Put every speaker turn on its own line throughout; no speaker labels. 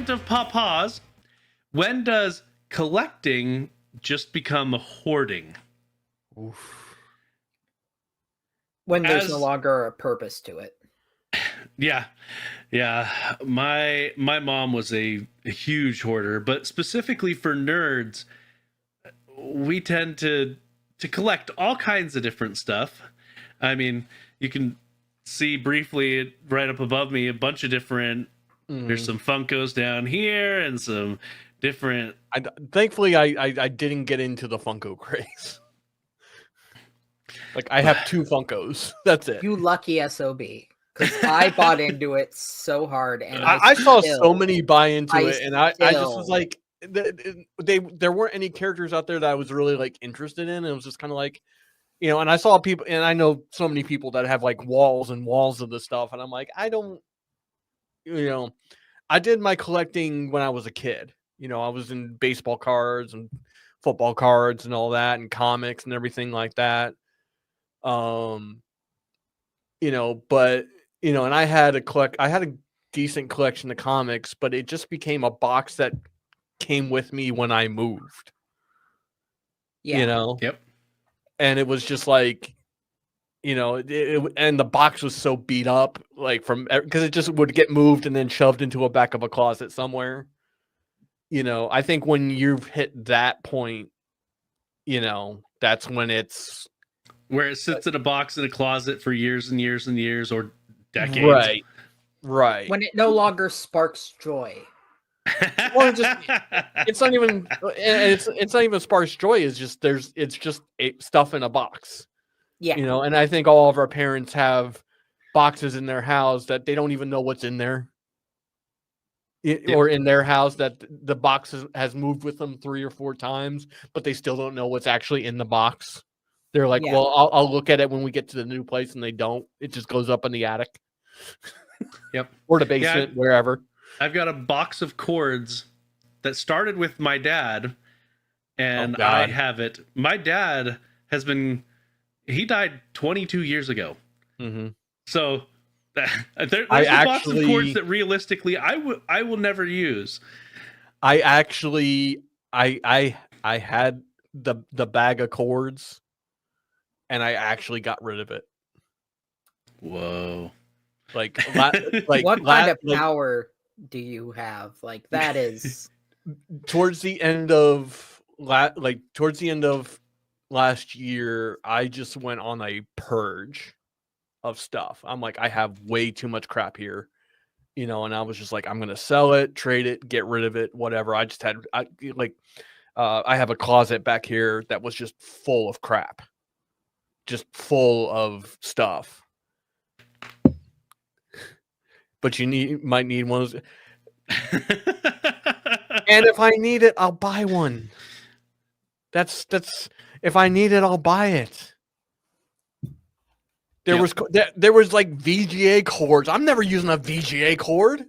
segment of Papa's. When does collecting just become hoarding?
Oof.
When there's no longer a purpose to it.
Yeah. My mom was a huge hoarder, but specifically for nerds, we tend to collect all kinds of different stuff. I mean, you can see briefly right up above me a bunch of different. There's some Funkos down here and some different.
Thankfully, I didn't get into the Funko craze. Like I have 2 Funkos. That's it.
You lucky SOB. Because I bought into it so hard, and
I saw so many buy into it, and I just was like, there weren't any characters out there that I was really like interested in. It was just kind of like, and I saw people, and I know so many people that have like walls and walls of this stuff, and I'm like, I don't, I did my collecting when I was a kid. I was in baseball cards and football cards and all that, and comics and everything like that. But and I had a decent collection of comics, but it just became a box that came with me when I moved.
Yeah.
Yep.
And it was just like, and the box was so beat up, like because it just would get moved and then shoved into a back of a closet somewhere. I think when you've hit that point, that's when it's
where it sits in a box in a closet for years and years and years or decades.
Right.
When it no longer sparks joy.
Well, it's not even sparse joy. It's just stuff in a box.
Yeah.
And I think all of our parents have boxes in their house that they don't even know what's in there. Or in their house that the box has moved with them 3 or 4 times, but they still don't know what's actually in the box. They're like, well, I'll look at it when we get to the new place, and they don't. It just goes up in the attic.
Yep.
Or the basement, wherever.
I've got a box of cords that started with my dad, and I have it. My dad he died 22 years ago.
Mm-hmm.
So there's a box of cords that realistically I will never use.
I had the bag of cords, and I actually got rid of it.
Whoa.
Like
what kind of power do you have? Like that is
towards the end of last year, I just went on a purge of stuff. I'm like, I have way too much crap here, and I was just like, I'm gonna sell it, trade it, get rid of it, whatever. I just had I have a closet back here that was just full of crap, just full of stuff. But might need one of those. And if I need it, I'll buy one. That's if I need it, I'll buy it. There was like VGA cords. I'm never using a VGA cord.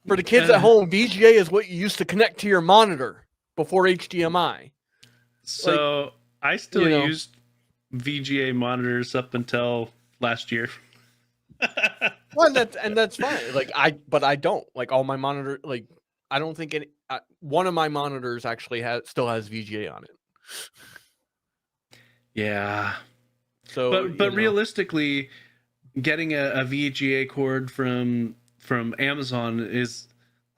For the kids at home, VGA is what you used to connect to your monitor before HDMI.
So I still used VGA monitors up until last year.
Well, that's fine. But I don't like all my monitor. Like I don't think one of my monitors actually still has VGA on it.
Yeah.
So,
but realistically, getting a VGA cord from Amazon is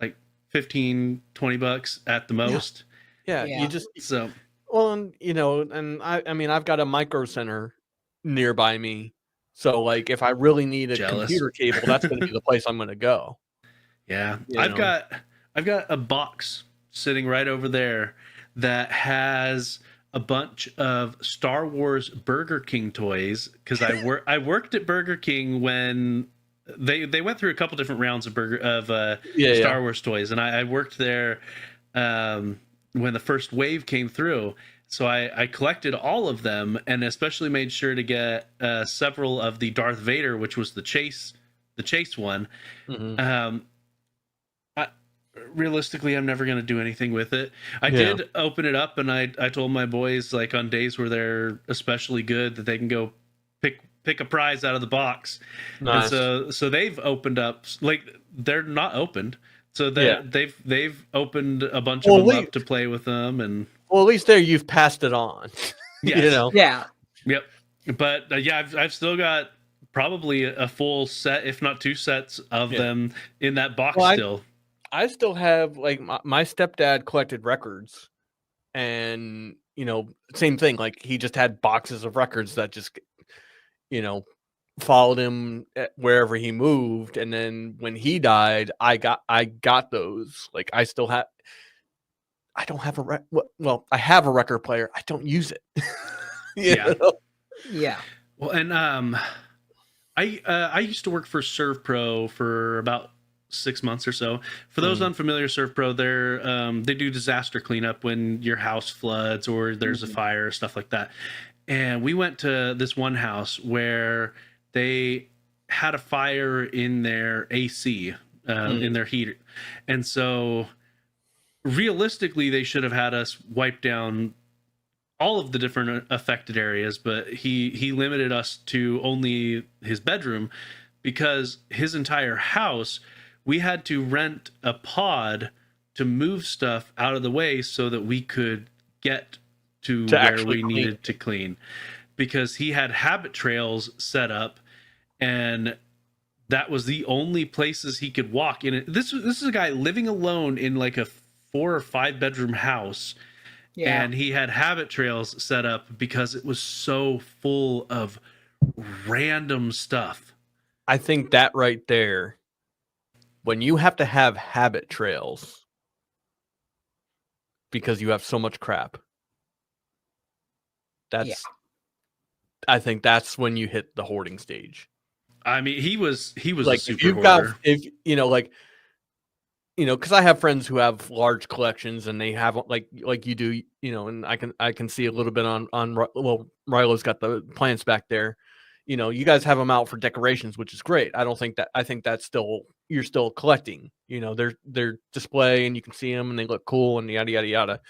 like $15-$20 at the most.
Yeah. You just and I mean I've got a Micro Center nearby me. So, like, if I really need a computer cable, that's going to be the place I'm going to go.
Yeah, I've got a box sitting right over there that has a bunch of Star Wars Burger King toys because I worked at Burger King when they went through a couple different rounds of Star Wars toys, and I worked there when the first wave came through. So I collected all of them, and especially made sure to get several of the Darth Vader, which was the chase one.
Mm-hmm.
Realistically, I'm never going to do anything with it. I did open it up, and I told my boys, like, on days where they're especially good, that they can go pick a prize out of the box.
Nice.
And so they've opened up, like, they're not opened. So they've opened a bunch of them up to play with them. And
well, at least there you've passed it on.
Yes.
You know?
Yeah.
Yep. But yeah, I've still got probably a full set, if not 2 sets of them in that box still.
I still have, like, my stepdad collected records, and, you know, same thing. Like, he just had boxes of records that just, you know, followed him wherever he moved. And then when he died, I got those. Like, I still have. I don't have well, I have a record player. I don't use it.
Yeah.
Yeah.
Well, and I used to work for ServPro for about 6 months or so. For those unfamiliar, ServPro, they do disaster cleanup when your house floods or there's a fire, stuff like that. And we went to this one house where they had a fire in their AC, in their heater. And so realistically, they should have had us wipe down all of the different affected areas, but he limited us to only his bedroom, because his entire house, we had to rent a pod to move stuff out of the way so that we could get to where we needed to clean, because he had habit trails set up, and that was the only places he could walk in it. This is a guy living alone in like a 4 or 5 bedroom house. Yeah. And he had habit trails set up because it was so full of random stuff.
I think that right there, when you have to have habit trails because you have so much crap, I think that's when you hit the hoarding stage.
I mean, he was
like,
a super hoarder.
If you know, like, you know, because I have friends who have large collections, and they have like you do, you know, and I can see a little bit on well, Rilo's got the plants back there. You know, you guys have them out for decorations, which is great. I think that's still, you're still collecting. You know, they're display, and you can see them, and they look cool, and yada yada yada.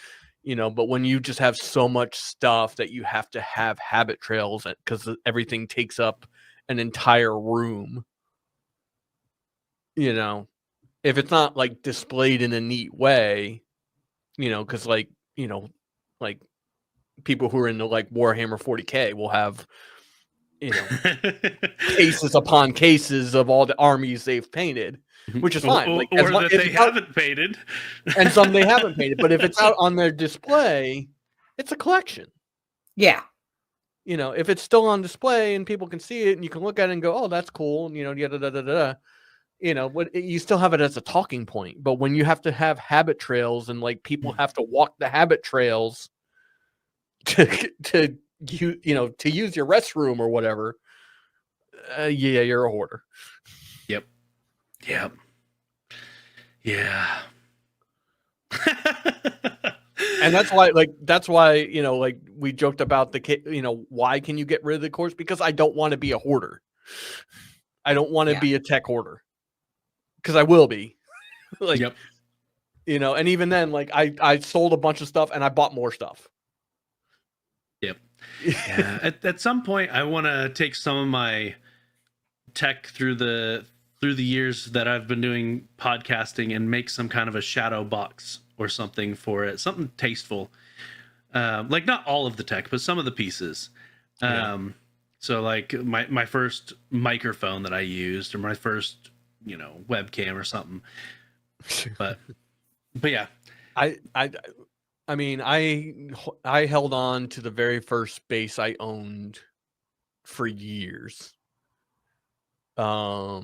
You know, but when you just have so much stuff that you have to have habit trails, because everything takes up an entire room, you know. If it's not like displayed in a neat way, you know, because like, you know, like people who are into like Warhammer 40K will have, you know, cases upon cases of all the armies they've painted, which is fine.
Or that they haven't painted.
And some they haven't painted. But if it's out on their display, it's a collection.
Yeah.
You know, if it's still on display and people can see it and you can look at it and go, oh, that's cool. And, you know, yada, da, da, da, da. You know, you still have it as a talking point. But when you have to have habit trails, and like people have to walk the habit trails to you know, to use your restroom or whatever, yeah, you're a hoarder.
Yep. Yeah.
And that's why, you know, like we joked about you know, why can you get rid of the course? Because I don't want to be a hoarder. I don't want to be a tech hoarder. Because I will be. Like, you know, and even then, like I sold a bunch of stuff and I bought more stuff.
Yep. Yeah. At some point, I want to take some of my tech through the years that I've been doing podcasting and make some kind of a shadow box or something for it, something tasteful. Like not all of the tech, but some of the pieces. So like my first microphone that I used, or my first, you know, webcam or something. But yeah,
I mean, I held on to the very first base I owned for years. I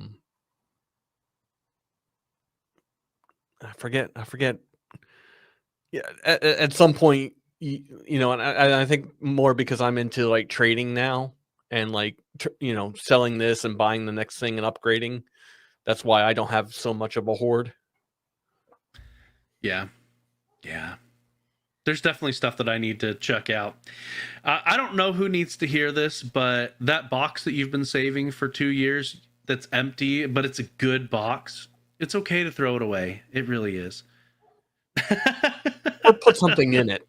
forget. Yeah, at some point, you know, and I think more because I'm into like trading now, and like you know, selling this and buying the next thing and upgrading. That's why I don't have so much of a hoard.
Yeah. There's definitely stuff that I need to check out. I don't know who needs to hear this, but that box that you've been saving for 2 years that's empty, but it's a good box, it's okay to throw it away. It really is.
Or put something in it.